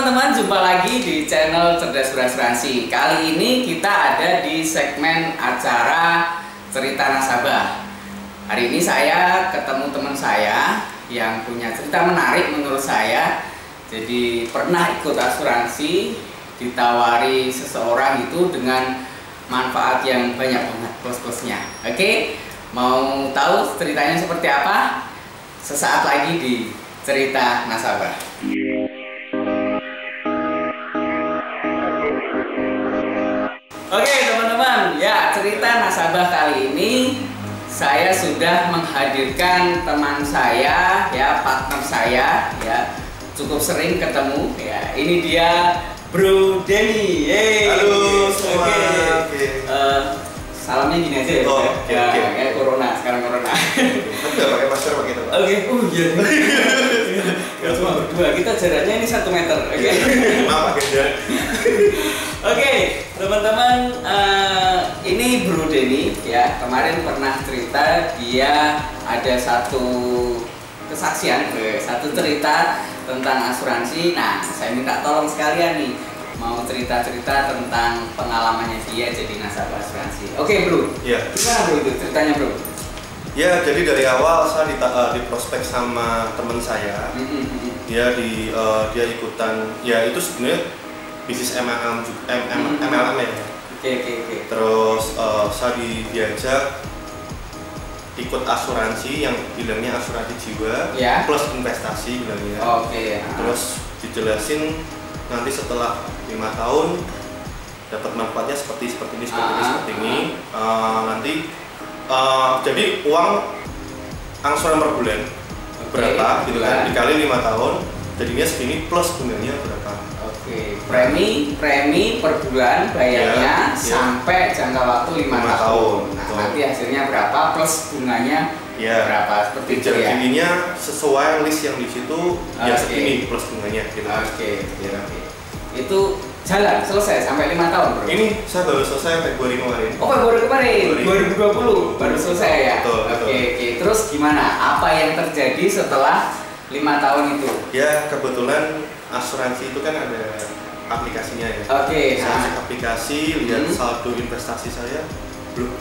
teman-teman, jumpa lagi di channel Cerdas Berasuransi. Kali ini kita ada di segmen acara Cerita Nasabah. Hari ini saya ketemu teman saya yang punya cerita menarik menurut saya. Jadi pernah ikut asuransi, ditawari seseorang itu dengan manfaat yang banyak banget plus-plusnya. Oke, mau tahu ceritanya seperti apa? Sesaat lagi di Cerita Nasabah. Oke teman-teman, ya cerita nasabah kali ini saya sudah menghadirkan teman saya, ya partner saya, ya cukup sering ketemu, ya ini dia Bro Denny. Halo semua. Oke. Salamnya gini aja ya. Oke. Kayak corona, sekarang corona. Tapi nggak pakai masker pakai itu. Oke, iya. Gak cuma berdua, kita jaraknya ini 1 meter. Oke. Maaf pakai jarak. Oke, teman-teman, ini Bro Denny ya. Kemarin pernah cerita dia ada satu kesaksian, satu cerita tentang asuransi. Nah, saya minta tolong sekalian nih, mau cerita-cerita tentang pengalamannya dia jadi nasabah asuransi. Oke, Bro. Iya. Gimana Bro itu ceritanya, Bro? Ya, jadi dari awal saya di prospek sama teman saya. Dia dia ikutan, ya itu sebenarnya bisnis MLM ya. Oke. Terus saya diajak ikut asuransi yang bilangnya asuransi jiwa Ya. plus investasi bilangnya. Oke. Terus dijelasin nanti setelah 5 tahun dapat manfaatnya seperti ini. Nanti jadi uang angsuran per bulan berapa gitu kan, dikali 5 tahun jadinya segini plus bunganya berapa. Oke, premi per bulan bayarnya sampai jangka waktu 5 tahun. Nah, nanti hasilnya berapa plus bunganya berapa, seperti itu ya. Jadinya sesuai list yang di situ ya segini plus bunganya gitu. Oke. Itu jalan selesai sampai 5 tahun, Bro. Ini saya baru selesai Februari kemarin. Oh, Februari kemarin 2020 baru selesai ya. Betul. Oke. Terus gimana? Apa yang terjadi setelah 5 tahun itu? Ya, kebetulan asuransi itu kan ada aplikasinya ya. Oke. Saya cek aplikasi, lihat saldo investasi saya, belum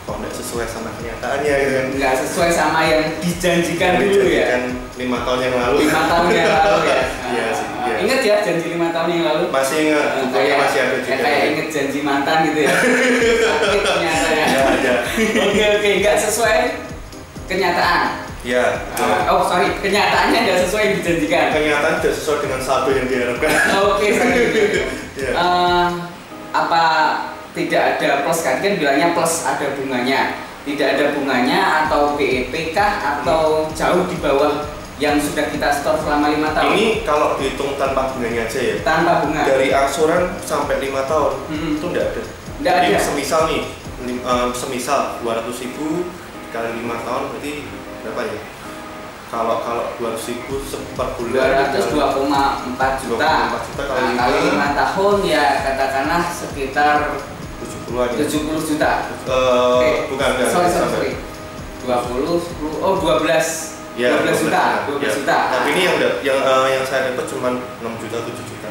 kok nggak sesuai sama kenyataannya gitu kan. Nggak sesuai sama yang dijanjikan dulu ya. 5 tahun yang lalu. 5 tahun yang lalu ya. Iya sih. Iya. Ingat ya janji 5 tahun yang lalu? Masih ingat, bukunya masih ada juga. Kayak inget janji mantan gitu ya. Sakit ternyata ya. Ada. Oke, nggak sesuai kenyataan. Iya. Kenyataannya nggak sesuai yang dijanjikan. Kenyataan tidak sesuai dengan saldo yang diharapkan. Oke, Iya. apa tidak ada plus kan bilangnya plus ada bunganya, tidak ada bunganya atau BEP kah atau jauh di bawah yang sudah kita store selama 5 tahun? Ini kalau dihitung tanpa bunganya aja ya. Tanpa bunga. Dari angsuran sampai 5 tahun itu enggak ada. Jadi semisal nih, semisal 200.000 kali 5 tahun berarti berapa ya? Kalau 200.000 per bulan 202,4 juta. Kali 5 tahun ya katakanlah sekitar 70 juta. Bukan. Sorry. 12 Ya, 12 juta. Tapi ini yang saya dapat cuma 6 juta 7 juta.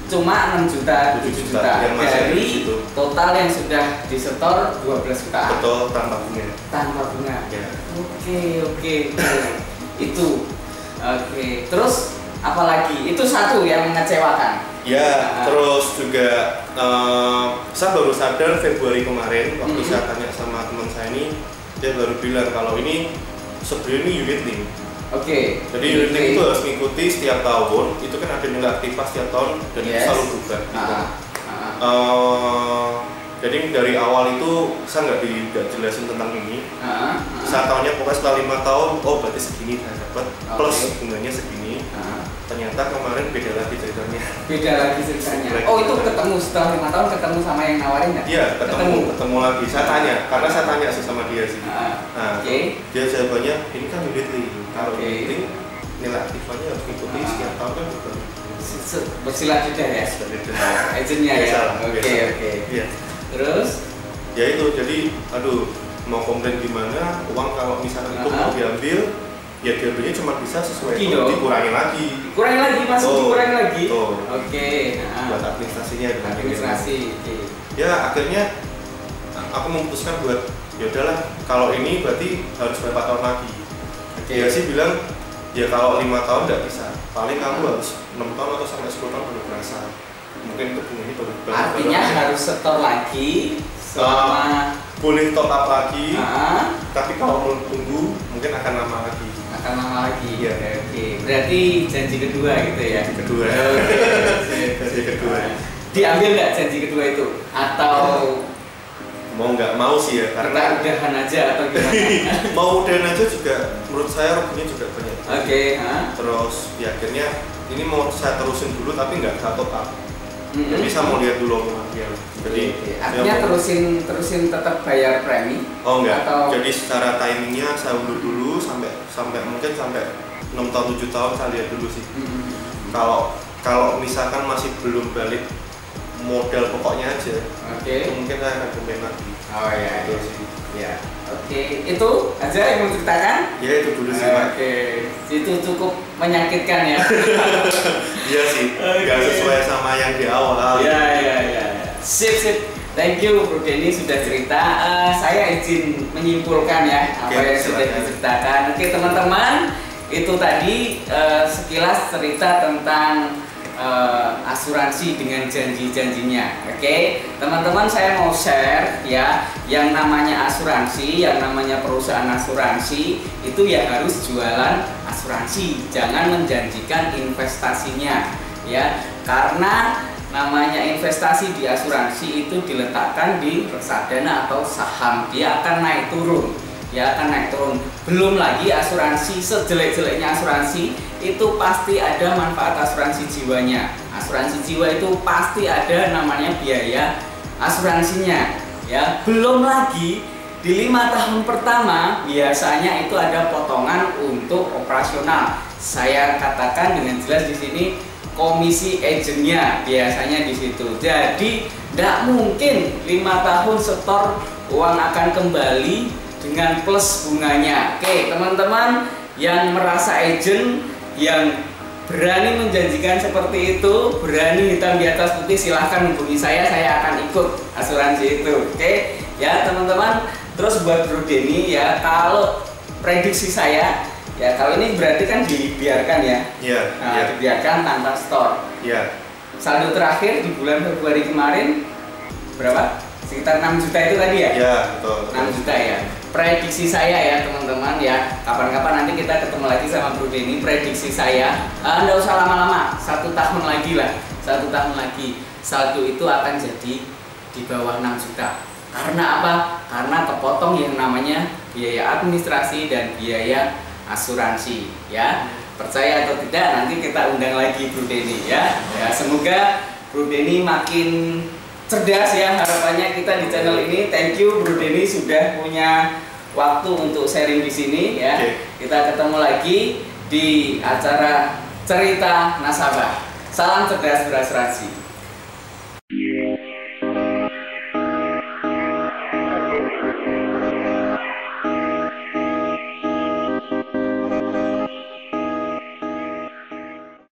Cuma 6 juta 7 juta dari total yang sudah disetor 12 juta. Betul, tanpa bunga. Ya. Oke. Itu. Oke. Terus apalagi? Itu satu yang mengecewakan. Ya, terus juga saya baru sadar Februari kemarin waktu saya tanya sama teman saya ini, dia baru bilang kalau ini sebenarnya ini unit link. Oke. Jadi unit link itu harus mengikuti setiap tahun. Itu kan ada nilai aktifas setiap tahun dan itu selalu berubah. Gitu. Jadi dari awal itu saya nggak jelasin tentang ini. Saya tahunya pokoknya setelah 5 tahun, oh berarti segini saya dapat plus bunganya segini. Ternyata kemarin beda lagi ceritanya. Oh itu ketemu setelah 5 tahun ketemu sama yang nawarin nggak? Iya ketemu lagi. Saya tanya karena saya tanya sih sama dia sih. Dia jawabannya ini kan unit link. Kalau unit link nilai aktifnya harus mengikuti setiap tahun kan bukan. Bersilat ya. Agennya ya. Oke. Iya. Terus? Ya itu jadi, aduh mau komplain gimana? Uang kalau misalnya itu mau diambil ya DLB-nya cuma bisa sesuai itu, dikurangi lagi. Dikurangi lagi. Oke. Buat administrasinya. Administrasi. Ya akhirnya aku memutuskan buat ya udahlah, kalau ini berarti harus berapa tahun lagi. Dia sih bilang ya kalau 5 tahun nggak bisa, paling kamu harus 6 tahun atau sampai 10 tahun baru berasa. Mungkin itu bunganya baru. Artinya harus setor lagi selama boleh top up lagi, tapi kalau mau tunggu mungkin akan lama lagi. Iya. Oke. Berarti janji kedua gitu ya. Janji kedua. Janji kedua. Diambil nggak janji kedua itu? Atau mau nggak mau sih ya, karena udahan aja atau gimana? Mau udahan aja juga menurut saya ruginya juga banyak. Terus ya akhirnya ini mau saya terusin dulu tapi nggak saya top up. Jadi saya mau lihat dulu omongannya. Jadi artinya terusin tetap bayar premi? Oh enggak. Jadi secara timingnya saya undur dulu sampai mungkin sampai 6 tahun 7 tahun saya lihat dulu sih. Kalau misalkan masih belum balik modal pokoknya aja, mungkin saya akan kembali lagi. Oh ya, itu sih. Ya, itu aja yang mau ceritakan? Ya itu dulu sih Pak. Itu cukup menyakitkan ya. Iya sih, nggak sesuai sama yang di awal. Iya. Sip. Thank you Bro Denny sudah cerita. Saya izin menyimpulkan ya apa yang sudah diceritakan. Teman-teman, itu tadi sekilas cerita tentang asuransi dengan janji-janjinya. Teman-teman, saya mau share ya, yang namanya asuransi, yang namanya perusahaan asuransi itu ya harus jualan asuransi, jangan menjanjikan investasinya ya, karena namanya investasi di asuransi itu diletakkan di reksadana atau saham, dia akan naik turun. Belum lagi asuransi, sejelek-jeleknya asuransi itu pasti ada manfaat asuransi jiwanya. Asuransi jiwa itu pasti ada namanya biaya asuransinya ya. Belum lagi di 5 tahun pertama biasanya itu ada potongan untuk operasional. Saya katakan dengan jelas di sini, komisi agennya biasanya di situ. Jadi tidak mungkin 5 tahun setor uang akan kembali dengan plus bunganya. Teman-teman yang merasa agent, yang berani menjanjikan seperti itu, berani hitam di atas putih, silahkan hubungi saya akan ikut asuransi itu. Ya teman-teman. Terus buat Bro Denny ya, kalau prediksi saya ya, kalau ini berarti kan dibiarkan ya. Dibiarkan tanpa store. Saldo terakhir di bulan Februari kemarin berapa? Sekitar 6 juta itu tadi ya? Iya, betul. 6 juta ya. Prediksi saya ya teman-teman ya, kapan-kapan nanti kita ketemu lagi sama Bro Denny. Prediksi saya, nggak usah lama-lama, 1 tahun lagi lah, 1 tahun lagi saldo itu akan jadi di bawah 6 juta. Karena apa? Karena kepotong yang namanya biaya administrasi dan biaya asuransi ya. Percaya atau tidak, nanti kita undang lagi Bro Denny ya. Semoga Bro Denny makin cerdas ya, harapannya kita di channel ini. Thank you Bro Denny sudah punya waktu untuk sharing di sini ya. Kita ketemu lagi di acara Cerita Nasabah. Salam cerdas berasuransi.